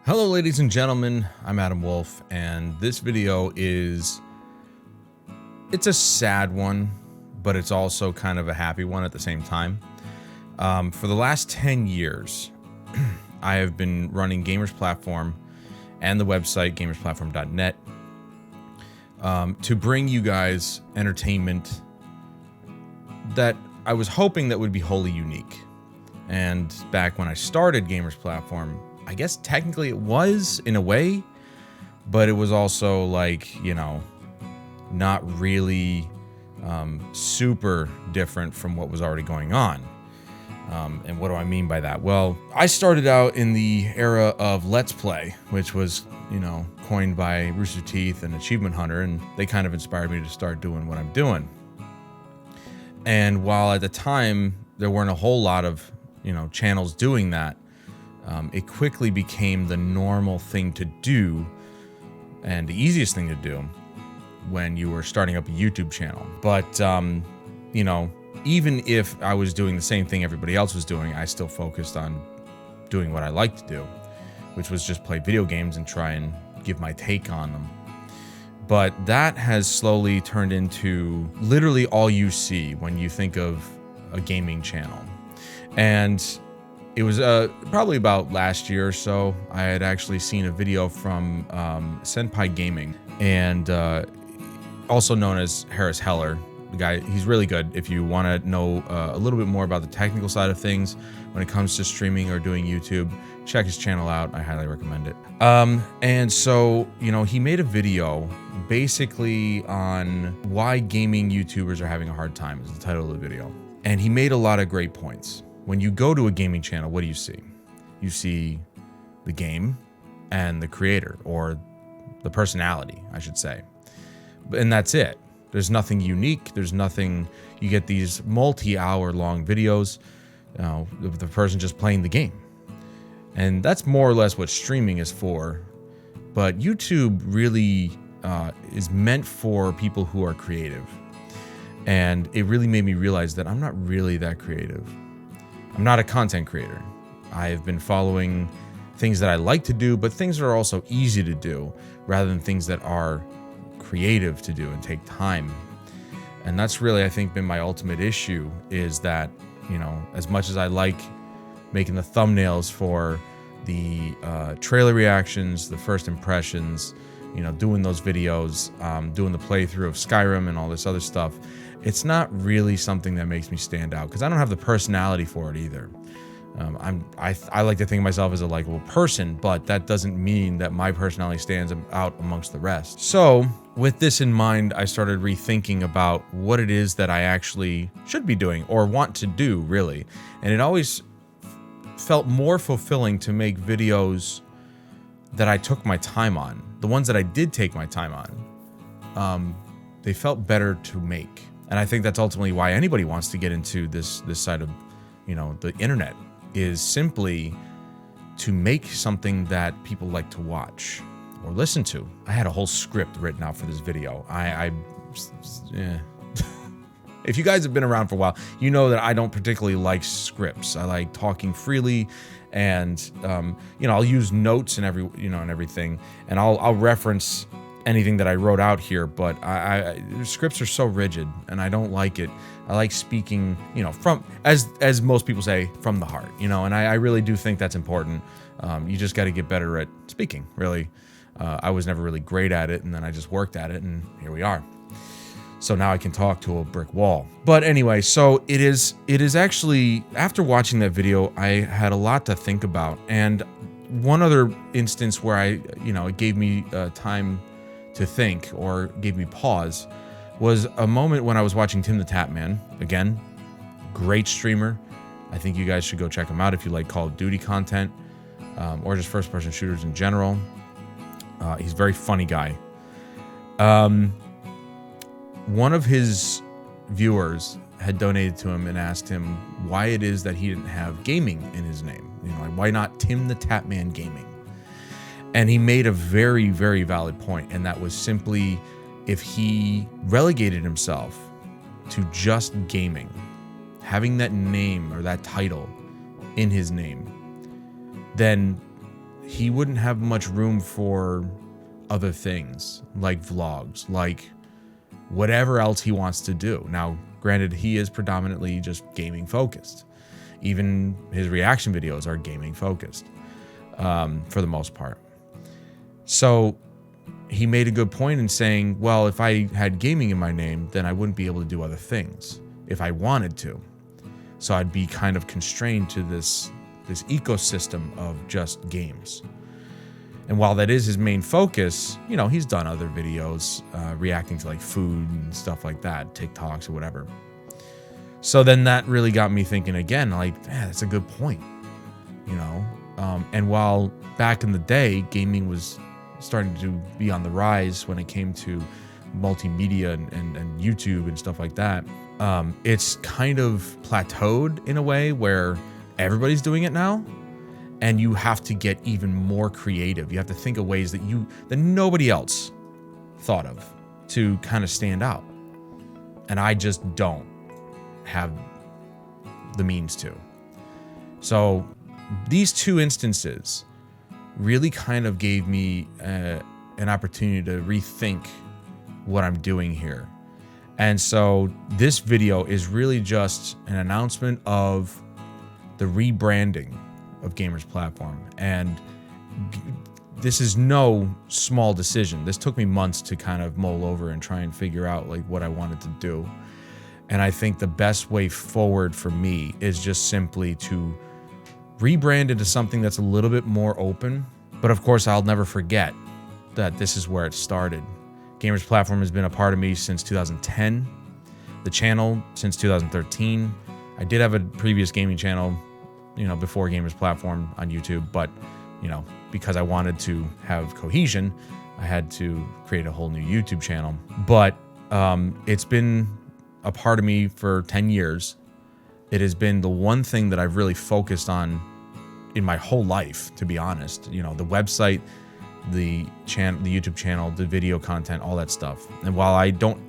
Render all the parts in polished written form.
Hello ladies and gentlemen, I'm Adam Wolf, and this video it's a sad one, but it's also kind of a happy one at the same time. For the last 10 years, I have been running Gamers Platform and the website gamersplatform.net to bring you guys entertainment that I was hoping that would be wholly unique. And back when I started Gamers Platform, I guess technically it was in a way, but it was also like, not really super different from what was already going on. And what do I mean by that? Well, I started out in the era of Let's Play, which was, coined by Rooster Teeth and Achievement Hunter, and they kind of inspired me to start doing what I'm doing. And while at the time there weren't a whole lot of, channels doing that, it quickly became the normal thing to do and the easiest thing to do when you were starting up a YouTube channel. But, even if I was doing the same thing everybody else was doing, I still focused on doing what I like to do, which was just play video games and try and give my take on them. But that has slowly turned into literally all you see when you think of a gaming channel. And it was probably about last year or so, I had actually seen a video from Senpai Gaming, and also known as Harris Heller. The guy, he's really good. If you want to know a little bit more about the technical side of things when it comes to streaming or doing YouTube, check his channel out. I highly recommend it. And so, he made a video basically on why gaming YouTubers are having a hard time, is the title of the video. And he made a lot of great points. When you go to a gaming channel, what do you see? You see the game and the creator, or the personality, I should say. And that's it. There's nothing unique. There's nothing. You get these multi-hour long videos, of the person just playing the game. And that's more or less what streaming is for. But YouTube really is meant for people who are creative. And it really made me realize that I'm not really that creative. I'm not a content creator. I've been following things that I like to do, but things that are also easy to do rather than things that are creative to do and take time. And that's really, I think, been my ultimate issue, is that, as much as I like making the thumbnails for the trailer reactions, the first impressions, doing those videos, doing the playthrough of Skyrim and all this other stuff, it's not really something that makes me stand out, because I don't have the personality for it either. I like to think of myself as a likable person, but that doesn't mean that my personality stands out amongst the rest. So with this in mind, I started rethinking about what it is that I actually should be doing or want to do, really. And it always felt more fulfilling to make videos that I took my time on. The ones that I did take my time on, they felt better to make. And I think that's ultimately why anybody wants to get into this side of, the internet, is simply to make something that people like to watch or listen to. I had a whole script written out for this video. If you guys have been around for a while, you know that I don't particularly like scripts. I like talking freely, and I'll use notes and everything, and I'll reference anything that I wrote out here, but scripts are so rigid, and I don't like it. I like speaking, from, as most people say, from the heart, and I really do think that's important. You just got to get better at speaking, really. I was never really great at it, and then I just worked at it, and here we are. So now I can talk to a brick wall. But anyway, so it is actually, after watching that video, I had a lot to think about. And one other instance where it gave me time to think, or gave me pause, was a moment when I was watching Tim the Tatman. Again, great streamer. I think you guys should go check him out if you like Call of Duty content, or just first-person shooters in general. He's a very funny guy. One of his viewers had donated to him and asked him why it is that he didn't have gaming in his name. Like, why not Tim the Tatman Gaming? And he made a very, very valid point, and that was simply, if he relegated himself to just gaming, having that name or that title in his name, then he wouldn't have much room for other things like vlogs, like whatever else he wants to do. Now, granted, he is predominantly just gaming focused. Even his reaction videos are gaming focused for the most part. So he made a good point in saying, well, if I had gaming in my name, then I wouldn't be able to do other things if I wanted to. So I'd be kind of constrained to this ecosystem of just games. And while that is his main focus, you know, he's done other videos reacting to like food and stuff like that, TikToks or whatever. So then that really got me thinking again, like, that's a good point, you know? And while back in the day, gaming was starting to be on the rise when it came to multimedia and YouTube and stuff like that, it's kind of plateaued in a way where everybody's doing it now, and you have to get even more creative. You have to think of ways that nobody else thought of to kind of stand out. And I just don't have the means to. So these two instances really kind of gave me an opportunity to rethink what I'm doing here. And so this video is really just an announcement of the rebranding of Gamers Platform. And this is no small decision. This took me months to kind of mull over and try and figure out like what I wanted to do. And I think the best way forward for me is just simply to rebrand into something that's a little bit more open. But of course, I'll never forget that this is where it started. Gamers Platform has been a part of me since 2010. The channel since 2013. I did have a previous gaming channel, you know, before Gamers Platform on YouTube, but, you know, because I wanted to have cohesion, I had to create a whole new YouTube channel. But it's been a part of me for 10 years. It has been the one thing that I've really focused on in my whole life, to be honest. You know, the website, the YouTube channel, the video content, all that stuff. And while I don't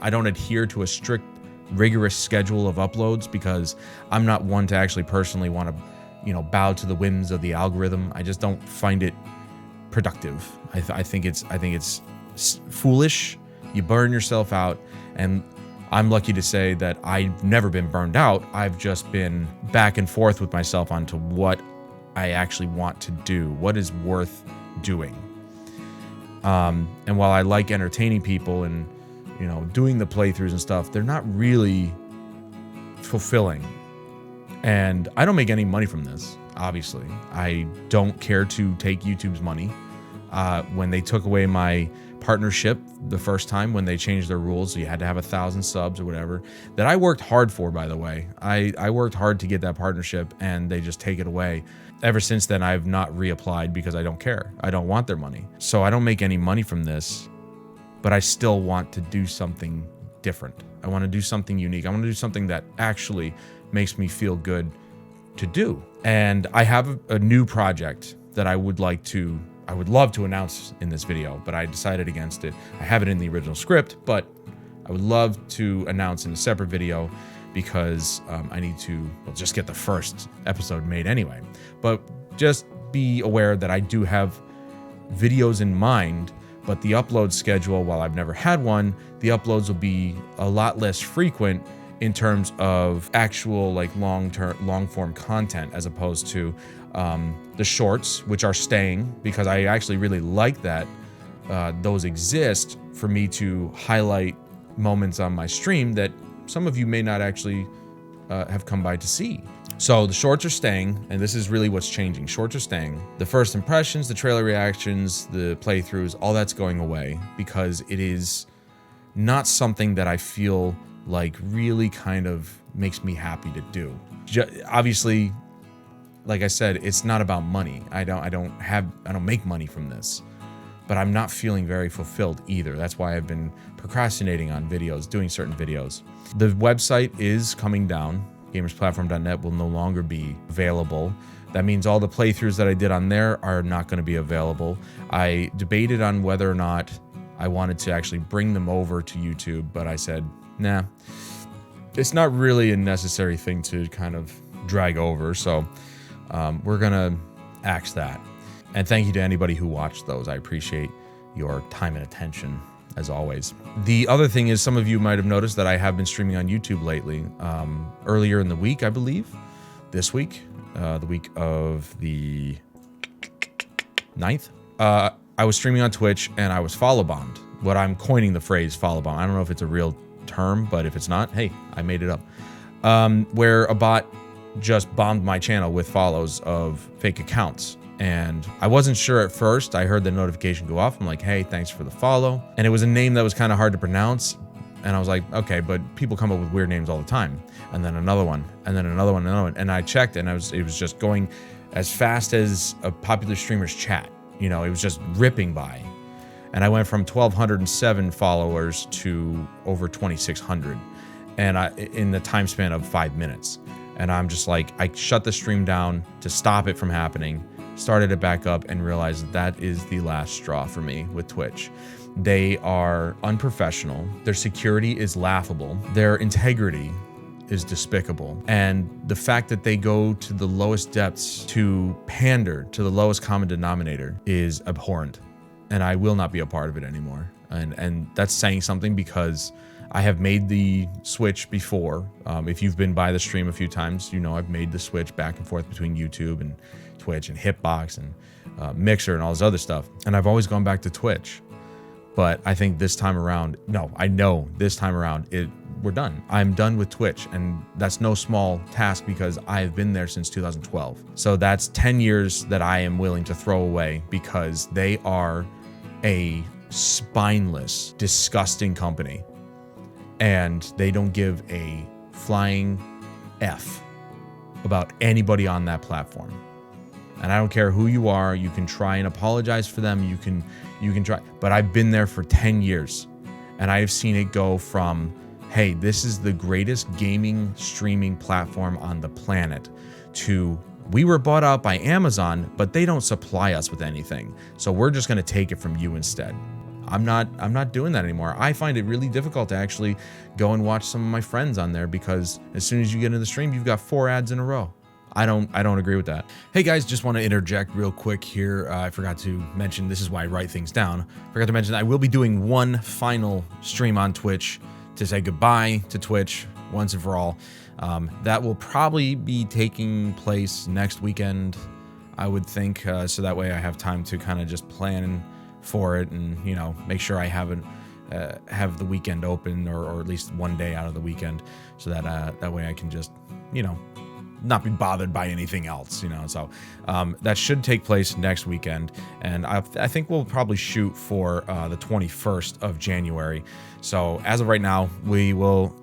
adhere to a strict, rigorous schedule of uploads, because I'm not one to actually personally want to, you know, bow to the whims of the algorithm. I just don't find it productive. I think it's foolish. You burn yourself out. And I'm lucky to say that I've never been burned out. I've just been back and forth with myself onto what I actually want to do, what is worth doing. And while I like entertaining people and, you know, doing the playthroughs and stuff, they're not really fulfilling. And I don't make any money from this, obviously. I don't care to take YouTube's money. When they took away my partnership the first time, when they changed their rules, so you had to have 1,000 subs or whatever, that I worked hard for, by the way. I worked hard to get that partnership, and they just take it away. Ever since then, I've not reapplied because I don't care. I don't want their money. So I don't make any money from this, but I still want to do something different. I want to do something unique. I want to do something that actually makes me feel good to do. And I have a new project that I would love to announce in this video, but I decided against it. I have it in the original script, but I would love to announce in a separate video because I need to just get the first episode made anyway. But just be aware that I do have videos in mind, but the upload schedule, while I've never had one, the uploads will be a lot less frequent in terms of actual like long form content, as opposed to the shorts, which are staying because I actually really like that those exist for me to highlight moments on my stream that some of you may not actually have come by to see. So the shorts are staying, and this is really what's changing. Shorts are staying. The first impressions, the trailer reactions, the playthroughs, all that's going away because it is not something that I feel like really kind of makes me happy to do. Obviously, like I said, it's not about money. I don't make money from this, but I'm not feeling very fulfilled either. That's why I've been procrastinating on videos, doing certain videos. The website is coming down. Gamersplatform.net will no longer be available. That means all the playthroughs that I did on there are not going to be available. I debated on whether or not I wanted to actually bring them over to YouTube, but I said, nah, it's not really a necessary thing to kind of drag over. So we're going to axe that. And thank you to anybody who watched those. I appreciate your time and attention, as always. The other thing is, some of you might have noticed that I have been streaming on YouTube lately. Earlier in the week, I believe, this week, the week of the 9th, I was streaming on Twitch and I was follow bombed. What I'm coining the phrase follow bomb. I don't know if it's a real term, but if it's not, hey, I made it up. Where a bot just bombed my channel with follows of fake accounts. And I wasn't sure at first. I heard the notification go off. I'm like, hey, thanks for the follow. And it was a name that was kind of hard to pronounce. And I was like, okay, but people come up with weird names all the time. And then another one, and then another one, and another one. And I checked, and it was just going as fast as a popular streamer's chat. You know, it was just ripping by. And I went from 1,207 followers to over 2,600, and in the time span of 5 minutes. And I'm just like, I shut the stream down to stop it from happening, started it back up, and realized that is the last straw for me with Twitch. They are unprofessional. Their security is laughable. Their integrity is despicable. And the fact that they go to the lowest depths to pander to the lowest common denominator is abhorrent. And I will not be a part of it anymore. And that's saying something, because I have made the switch before. If you've been by the stream a few times, you know I've made the switch back and forth between YouTube and Twitch and Hitbox and Mixer and all this other stuff. And I've always gone back to Twitch. But I think this time around, I know this time around, we're done. I'm done with Twitch, and that's no small task, because I've been there since 2012. So that's 10 years that I am willing to throw away, because they are a spineless, disgusting company, and they don't give a flying F about anybody on that platform. And I don't care who you are. You can try and apologize for them. You can try, but I've been there for 10 years, and I've seen it go from, hey, this is the greatest gaming streaming platform on the planet, to, we were bought out by Amazon, but they don't supply us with anything, so we're just going to take it from you instead. I'm not doing that anymore. I find it really difficult to actually go and watch some of my friends on there, because as soon as you get into the stream, you've got 4 ads in a row. I don't agree with that. Hey guys, just want to interject real quick here. I forgot to mention, this is why I write things down. Forgot to mention I will be doing one final stream on Twitch to say goodbye to Twitch once and for all. That will probably be taking place next weekend, I would think. So that way I have time to kind of just plan for it, and make sure I have the weekend open, or at least one day out of the weekend, so that that way I can just not be bothered by anything else, So that should take place next weekend, and I think we'll probably shoot for the 21st of January. So as of right now, we will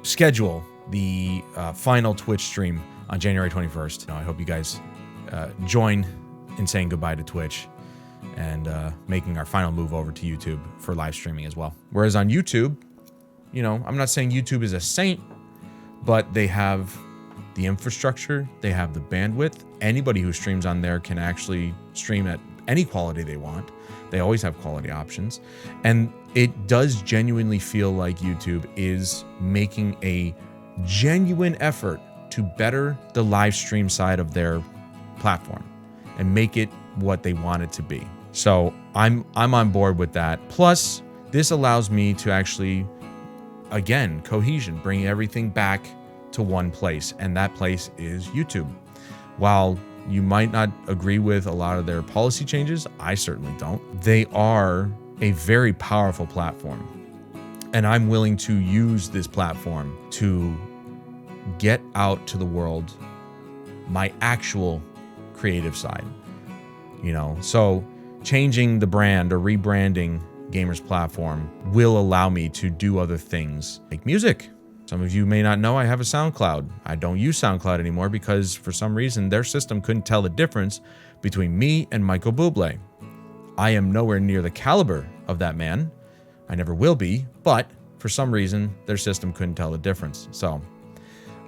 schedule the final Twitch stream on January 21st. I hope you guys join in saying goodbye to Twitch, and making our final move over to YouTube for live streaming as well. Whereas on YouTube, I'm not saying YouTube is a saint, but they have the infrastructure, they have the bandwidth. Anybody who streams on there can actually stream at any quality they want. They always have quality options. And it does genuinely feel like YouTube is making a genuine effort to better the live stream side of their platform and make it what they want it to be. So I'm on board with that. Plus, this allows me to actually, again, cohesion, bring everything back to one place, and that place is YouTube. While you might not agree with a lot of their policy changes, I certainly don't. They are a very powerful platform, and I'm willing to use this platform to get out to the world my actual creative side. So changing the brand or rebranding Gamers Platform will allow me to do other things like music. Some of you may not know I have a SoundCloud. I don't use SoundCloud anymore because for some reason their system couldn't tell the difference between me and Michael Bublé. I am nowhere near the caliber of that man. I never will be, but for some reason their system couldn't tell the difference. So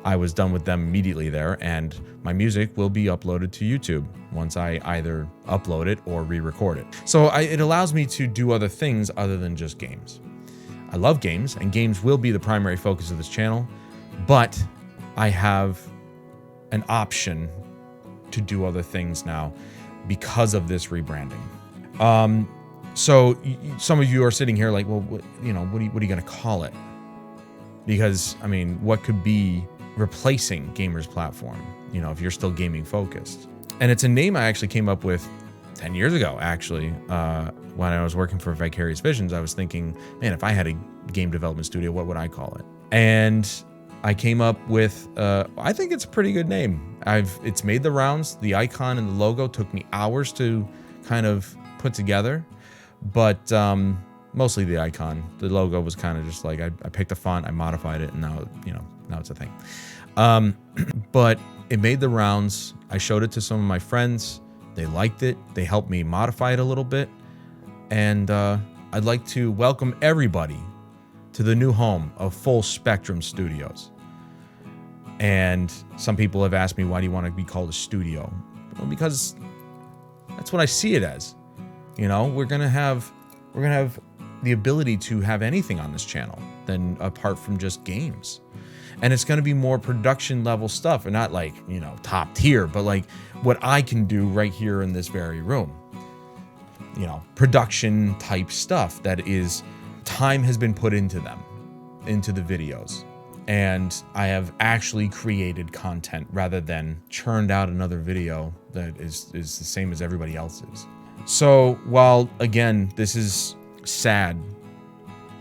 I was done with them immediately there, and my music will be uploaded to YouTube once I either upload it or re-record it. So it allows me to do other things other than just games. I love games, and games will be the primary focus of this channel, but I have an option to do other things now. because of this rebranding. So some of you are sitting here like, well, what are you going to call it? Because, I mean, what could be replacing Gamer's Platform, if you're still gaming focused? And it's a name I actually came up with 10 years ago, actually. When I was working for Vicarious Visions, I was thinking, man, if I had a game development studio, what would I call it? And I came up with, I think it's a pretty good name. It's made the rounds. The icon and the logo took me hours to kind of put together, but mostly the icon. The logo was kind of just like, I picked a font, I modified it, and now it's a thing. But it made the rounds. I showed it to some of my friends. They liked it. They helped me modify it a little bit. And I'd like to welcome everybody to the new home of Full Spectrum Studios. And some people have asked me, why do you want to be called a studio? Well, because that's what I see it as. We're gonna have the ability to have anything on this channel than apart from just games. And it's going to be more production level stuff, and not like, top tier, but like what I can do right here in this very room. Production type stuff that is, time has been put into them, into the videos. And I have actually created content rather than churned out another video that is the same as everybody else's. So while, again, this is sad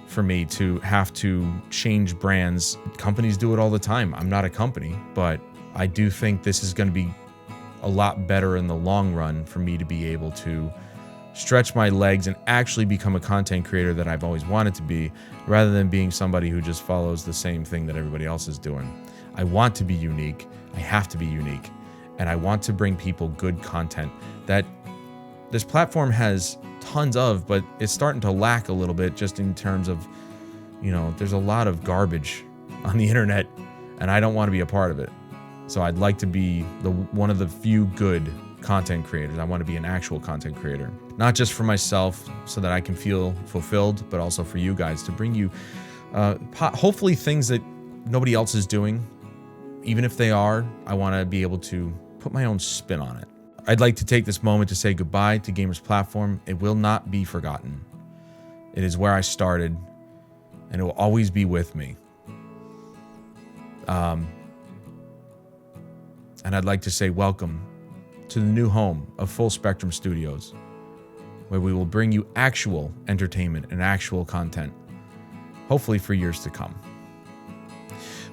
for me to have to change brands, companies do it all the time. I'm not a company, but I do think this is going to be a lot better in the long run for me to be able to stretch my legs and actually become a content creator that I've always wanted to be, rather than being somebody who just follows the same thing that everybody else is doing. I want to be unique. I have to be unique. And I want to bring people good content that this platform has tons of, but it's starting to lack a little bit, just in terms of, there's a lot of garbage on the internet, and I don't want to be a part of it. So I'd like to be one of the few good content creators. I want to be an actual content creator, not just for myself so that I can feel fulfilled, but also for you guys, to bring you hopefully things that nobody else is doing. Even if they are, I want to be able to put my own spin on it. I'd like to take this moment to say goodbye to Gamer's Platform. It will not be forgotten. It is where I started, and it will always be with me. And I'd like to say welcome to the new home of Full Spectrum Studios, where we will bring you actual entertainment and actual content, hopefully for years to come.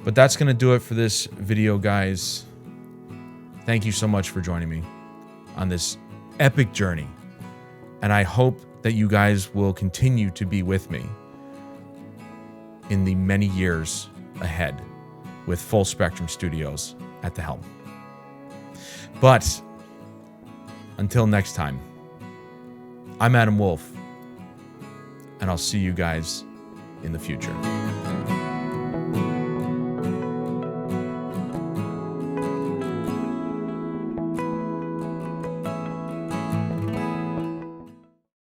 But that's going to do it for this video, guys. Thank you so much for joining me on this epic journey. And I hope that you guys will continue to be with me in the many years ahead with Full Spectrum Studios at the helm. But until next time, I'm Adam Wolf, and I'll see you guys in the future.